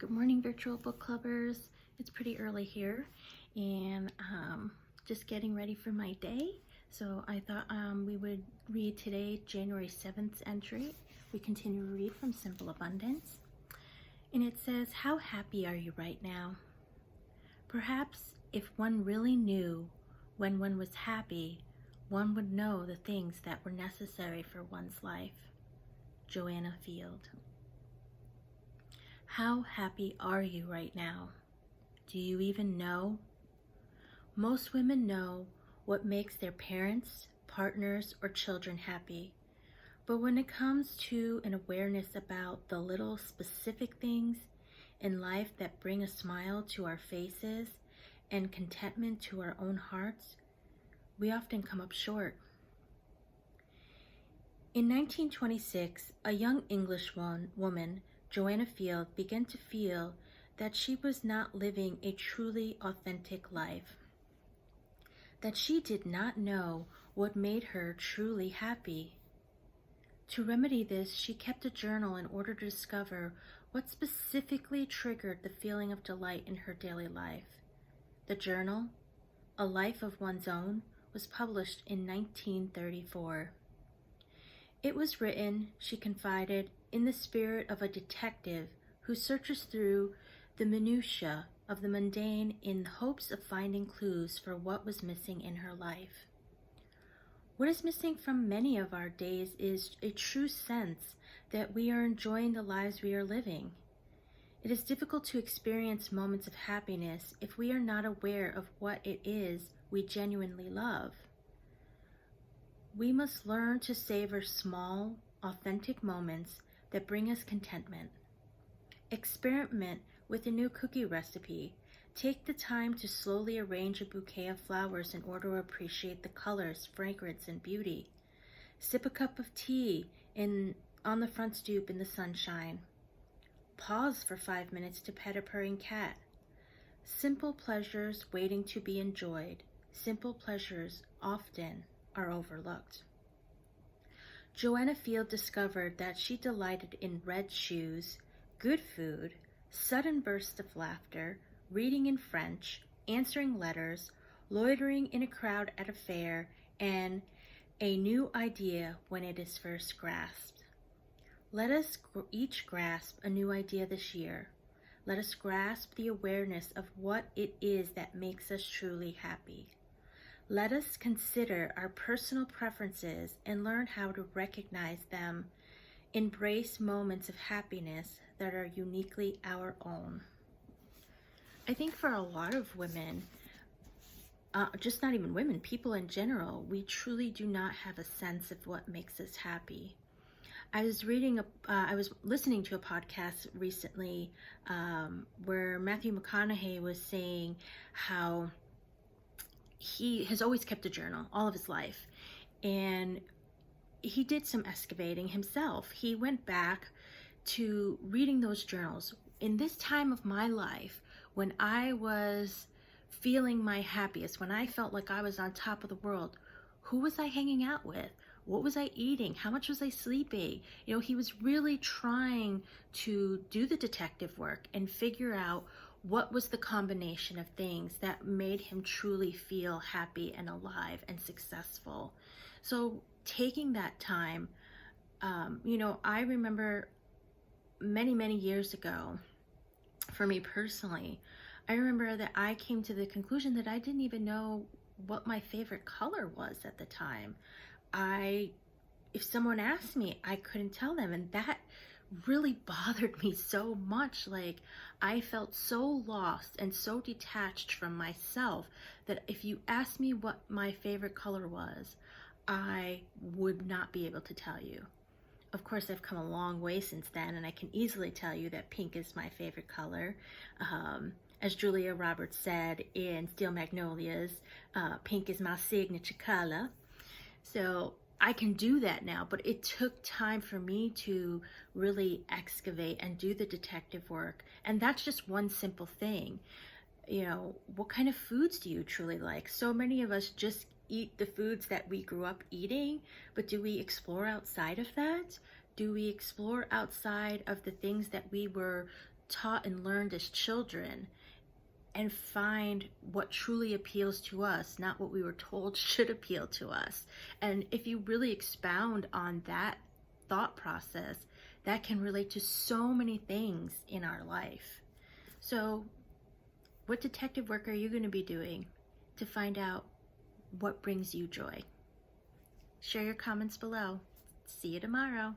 Good morning, virtual book clubbers. It's pretty early here and just getting ready for my day. So I thought we would read today, January 7th entry. We continue to read from Simple Abundance. And it says, how happy are you right now? Perhaps if one really knew when one was happy, one would know the things that were necessary for one's life. Joanna Field. How happy are you right now? Do you even know? Most women know what makes their parents, partners, or children happy. But when it comes to an awareness about the little specific things in life that bring a smile to our faces and contentment to our own hearts, we often come up short. In 1926, a young English woman, Joanna Field, began to feel that she was not living a truly authentic life, that she did not know what made her truly happy. To remedy this, she kept a journal in order to discover what specifically triggered the feeling of delight in her daily life. The journal, A Life of One's Own, was published in 1934. It was written, she confided, in the spirit of a detective who searches through the minutiae of the mundane in hopes of finding clues for what was missing in her life. What is missing from many of our days is a true sense that we are enjoying the lives we are living. It is difficult to experience moments of happiness if we are not aware of what it is we genuinely love. We must learn to savor small, authentic moments that bring us contentment. Experiment with a new cookie recipe. Take the time to slowly arrange a bouquet of flowers in order to appreciate the colors, fragrance, and beauty. Sip a cup of tea on the front stoop in the sunshine. Pause for 5 minutes to pet a purring cat. Simple pleasures waiting to be enjoyed. Simple pleasures often are overlooked. Joanna Field discovered that she delighted in red shoes, good food, sudden bursts of laughter, reading in French, answering letters, loitering in a crowd at a fair, and a new idea when it is first grasped. Let us each grasp a new idea this year. Let us grasp the awareness of what it is that makes us truly happy. Let us consider our personal preferences and learn how to recognize them. Embrace moments of happiness that are uniquely our own. I think for a lot of women, just not even women, people in general, we truly do not have a sense of what makes us happy. I was listening to a podcast recently where Matthew McConaughey was saying how he has always kept a journal all of his life, and he did some excavating himself. He went back to reading those journals. In this time of my life, when I was feeling my happiest, when I felt like I was on top of the world, who was I hanging out with? What was I eating? How much was I sleeping? You know, he was really trying to do the detective work and figure out what was the combination of things that made him truly feel happy and alive and successful. So taking that time, I remember many years ago, for me personally, I remember that I came to the conclusion that I didn't even know what my favorite color was at the time. If someone asked me, I couldn't tell them, and that really bothered me so much. Like, I felt so lost and so detached from myself that if you asked me what my favorite color was, I would not be able to tell you. Of course, I've come a long way since then, and I can easily tell you that pink is my favorite color. As Julia Roberts said in Steel Magnolias, pink is my signature color. So I can do that now, but it took time for me to really excavate and do the detective work. And that's just one simple thing. You know, what kind of foods do you truly like? So many of us just eat the foods that we grew up eating, but do we explore outside of that? Do we explore outside of the things that we were taught and learned as children and find what truly appeals to us, not what we were told should appeal to us. And if you really expound on that thought process, that can relate to so many things in our life. So what detective work are you going to be doing to find out what brings you joy? Share your comments below. See you tomorrow.